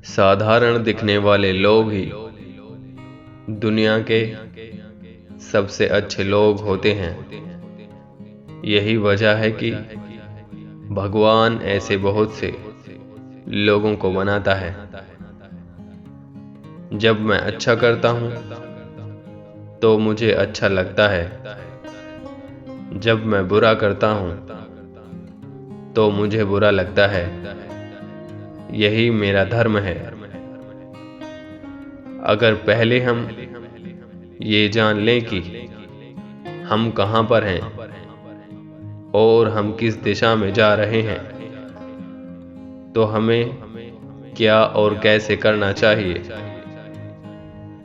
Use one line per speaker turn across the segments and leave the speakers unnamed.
साधारण दिखने वाले लोग ही दुनिया के सबसे अच्छे लोग होते हैं। यही वजह है कि भगवान ऐसे बहुत से लोगों को बनाता है। जब मैं अच्छा करता हूँ तो मुझे अच्छा लगता है, जब मैं बुरा करता हूँ तो मुझे बुरा लगता है। यही मेरा धर्म है। अगर पहले हम ये जान लें कि हम कहाँ पर हैं और हम किस दिशा में जा रहे हैं, तो हमें क्या और कैसे करना चाहिए,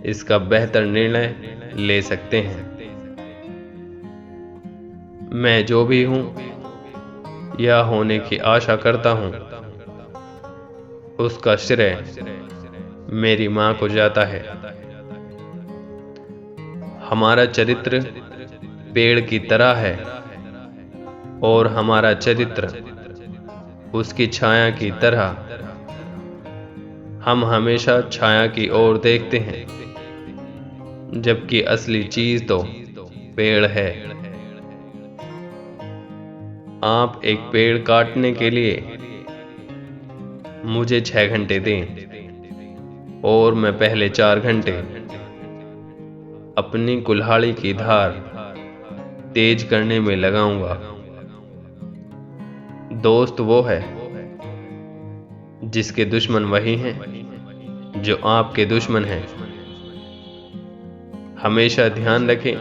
इसका बेहतर निर्णय ले सकते हैं। मैं जो भी हूँ या होने की आशा करता हूँ, उसका श्रेय मेरी माँ को जाता है। हमारा चरित्र पेड़ की तरह है और हमारा चरित्र उसकी छाया की तरह। हम हमेशा छाया की ओर देखते हैं, जबकि असली चीज तो पेड़ है। आप एक पेड़ काटने के लिए मुझे 6 घंटे दें और मैं पहले 4 घंटे अपनी कुल्हाड़ी की धार तेज करने में लगाऊंगा। दोस्त वो है जिसके दुश्मन वही हैं जो आपके दुश्मन हैं। हमेशा ध्यान रखें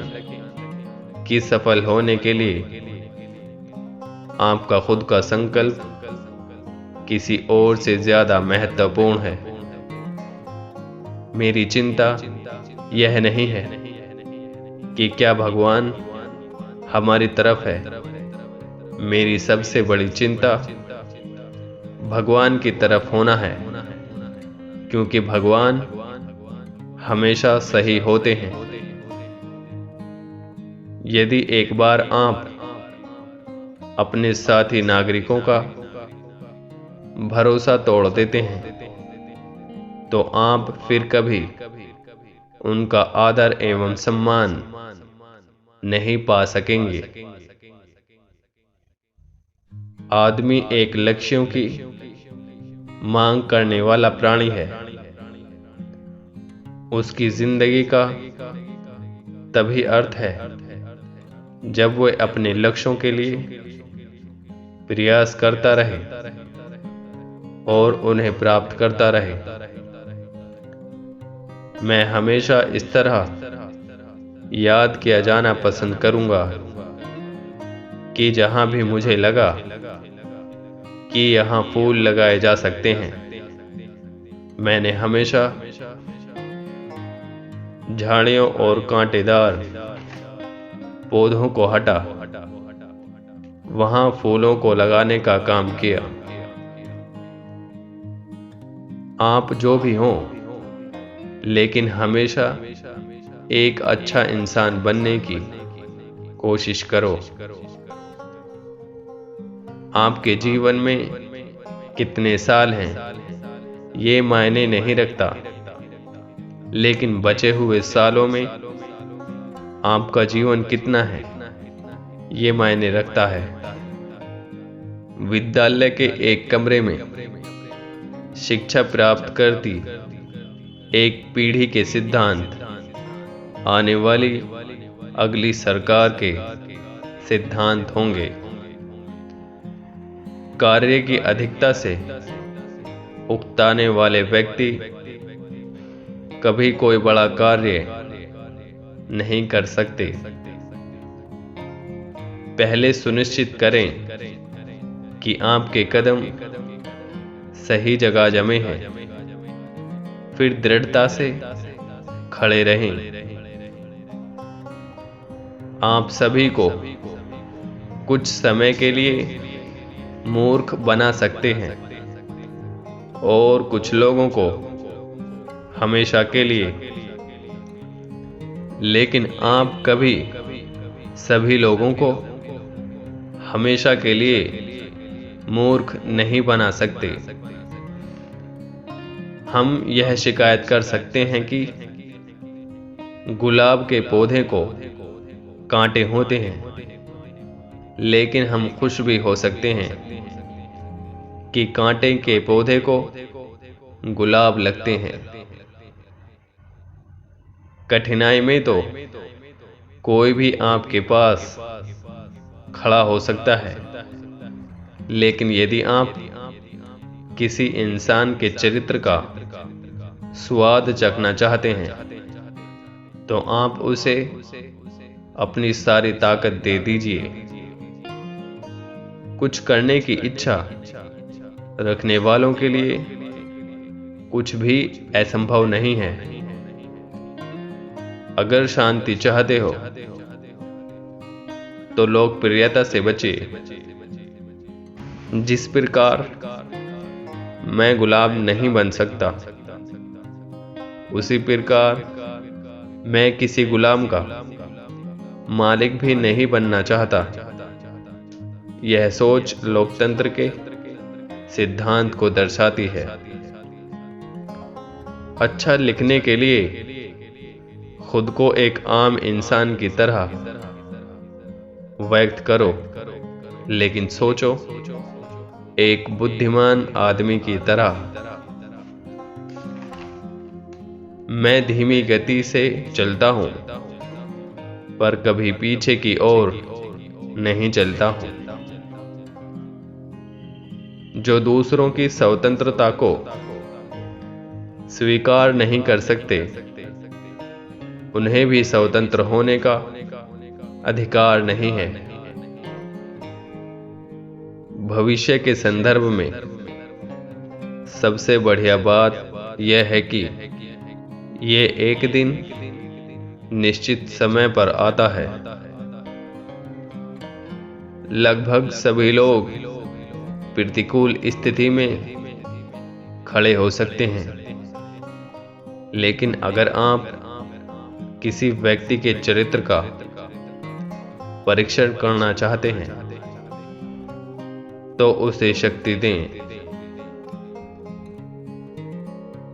कि सफल होने के लिए आपका खुद का संकल्प किसी और से ज्यादा महत्वपूर्ण है। मेरी चिंता यह नहीं है कि क्या भगवान हमारी तरफ है। मेरी सबसे बड़ी चिंता भगवान की तरफ होना है, क्योंकि भगवान हमेशा सही होते हैं। यदि एक बार आप अपने साथी नागरिकों का भरोसा तोड़ देते हैं, तो आप फिर कभी उनका आदर एवं सम्मान नहीं पा सकेंगे। आदमी एक लक्ष्यों की मांग करने वाला प्राणी है। उसकी जिंदगी का तभी अर्थ है जब वह अपने लक्ष्यों के लिए प्रयास करता रहे और उन्हें प्राप्त करता रहे। मैं हमेशा इस तरह याद किया जाना पसंद करूंगा कि जहां भी मुझे लगा कि यहां फूल लगाए जा सकते हैं, मैंने हमेशा झाड़ियों और कांटेदार पौधों को हटा वहां फूलों को लगाने का काम किया। आप जो भी हों, लेकिन हमेशा एक अच्छा इंसान बनने की कोशिश करो। आपके जीवन में कितने साल हैं ये मायने नहीं रखता, लेकिन बचे हुए सालों में आपका जीवन कितना है ये मायने रखता है। विद्यालय के एक कमरे में शिक्षा प्राप्त करती एक पीढ़ी के सिद्धांत आने वाली अगली सरकार के सिद्धांत होंगे। कार्य की अधिकता से उकताने वाले व्यक्ति कभी कोई बड़ा कार्य नहीं कर सकते। पहले सुनिश्चित करें कि आपके कदम सही जगह जमे हैं, फिर दृढ़ता से खड़े रहें। आप सभी को कुछ समय के लिए मूर्ख बना सकते हैं और कुछ लोगों को हमेशा के लिए, लेकिन आप कभी सभी लोगों को हमेशा के लिए मूर्ख नहीं बना सकते। हम यह शिकायत कर सकते हैं कि गुलाब के पौधे को कांटे होते हैं, लेकिन हम खुश भी हो सकते हैं कि कांटे के पौधे को गुलाब लगते हैं। कठिनाई में तो कोई भी आपके पास खड़ा हो सकता है, लेकिन यदि आप किसी इंसान के चरित्र का स्वाद चखना चाहते हैं तो आप उसे अपनी सारी ताकत दे दीजिए। कुछ करने की इच्छा रखने वालों के लिए कुछ भी असंभव नहीं है। अगर शांति चाहते हो तो लोकप्रियता से बचिए। जिस प्रकार मैं गुलाब नहीं बन सकता, उसी प्रकार मैं किसी गुलाम का मालिक भी नहीं बनना चाहता। यह सोच लोकतंत्र के सिद्धांत को दर्शाती है। अच्छा लिखने के लिए खुद को एक आम इंसान की तरह व्यक्त करो, लेकिन सोचो एक बुद्धिमान आदमी की तरह। मैं धीमी गति से चलता हूं, पर कभी पीछे की ओर नहीं चलता हूं। जो दूसरों की स्वतंत्रता को स्वीकार नहीं कर सकते, उन्हें भी स्वतंत्र होने का अधिकार नहीं है। भविष्य के संदर्भ में सबसे बढ़िया बात यह है कि ये एक दिन निश्चित समय पर आता है। लगभग सभी लोग प्रतिकूल स्थिति में खड़े हो सकते हैं, लेकिन अगर आप किसी व्यक्ति के चरित्र का परीक्षण करना चाहते हैं तो उसे शक्ति दें।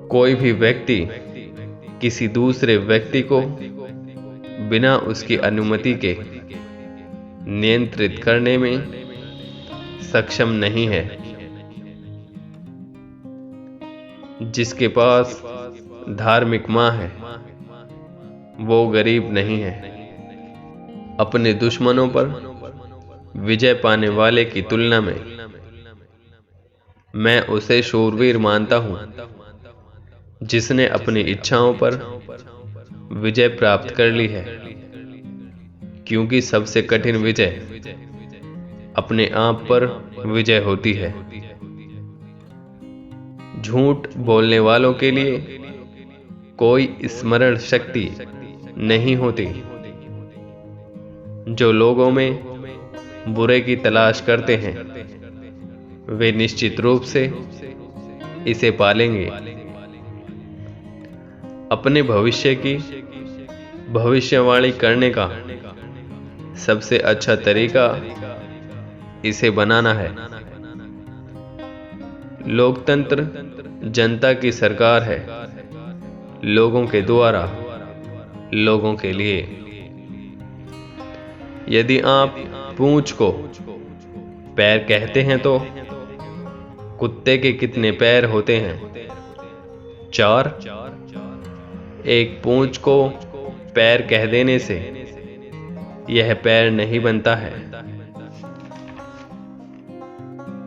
कोई भी व्यक्ति किसी दूसरे व्यक्ति को बिना उसकी अनुमति के नियंत्रित करने में सक्षम नहीं है। जिसके पास धार्मिक मां है, वो गरीब नहीं है। अपने दुश्मनों पर विजय पाने वाले की तुलना में मैं उसे शूरवीर मानता हूं, जिसने अपनी इच्छाओं पर विजय प्राप्त कर ली है। क्योंकि सबसे कठिन विजय अपने आप पर विजय होती है। झूठ बोलने वालों के लिए कोई स्मरण शक्ति नहीं होती। जो लोगों में बुरे की तलाश करते हैं, वे निश्चित रूप से इसे पालेंगे। अपने भविष्य की भविष्यवाणी करने का सबसे अच्छा तरीका इसे बनाना है। लोकतंत्र जनता की सरकार है, लोगों के द्वारा, लोगों के लिए। यदि आप पूंछ को पैर कहते हैं तो कुत्ते के कितने पैर होते हैं? 4। एक पूंछ को पैर कह देने से यह पैर नहीं बनता है।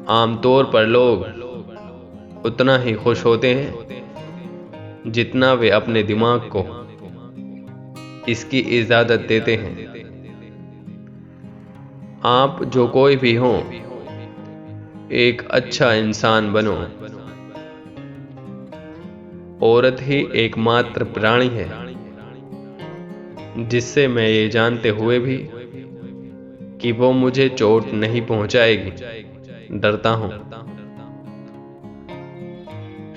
आमतौर पर लोग उतना ही खुश होते हैं जितना वे अपने दिमाग को इसकी इजाजत देते हैं। आप जो कोई भी हो, एक अच्छा इंसान बनो। औरत ही एकमात्र प्राणी है जिससे मैं ये जानते हुए भी कि वो मुझे चोट नहीं पहुंचाएगी डरता हूं।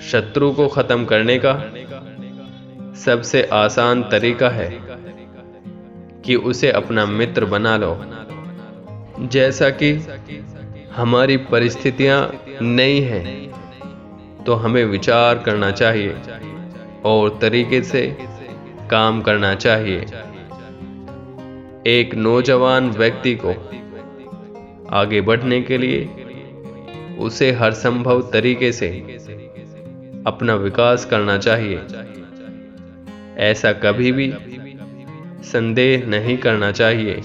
शत्रु को खत्म करने का सबसे आसान तरीका है कि उसे अपना मित्र बना लो। जैसा कि हमारी परिस्थितियां नई हैं, तो हमें विचार करना चाहिए और तरीके से काम करना चाहिए। एक नौजवान व्यक्ति को आगे बढ़ने के लिए उसे हर संभव तरीके से अपना विकास करना चाहिए। ऐसा कभी भी संदेह नहीं करना चाहिए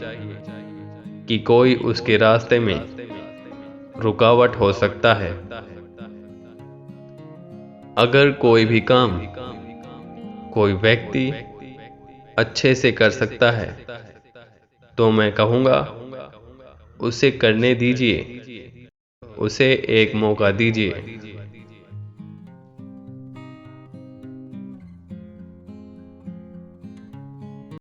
कि कोई उसके रास्ते में रुकावट हो सकता है। अगर कोई भी काम कोई व्यक्ति अच्छे से कर सकता है तो मैं कहूँगा उसे करने दीजिए, उसे एक मौका दीजिए।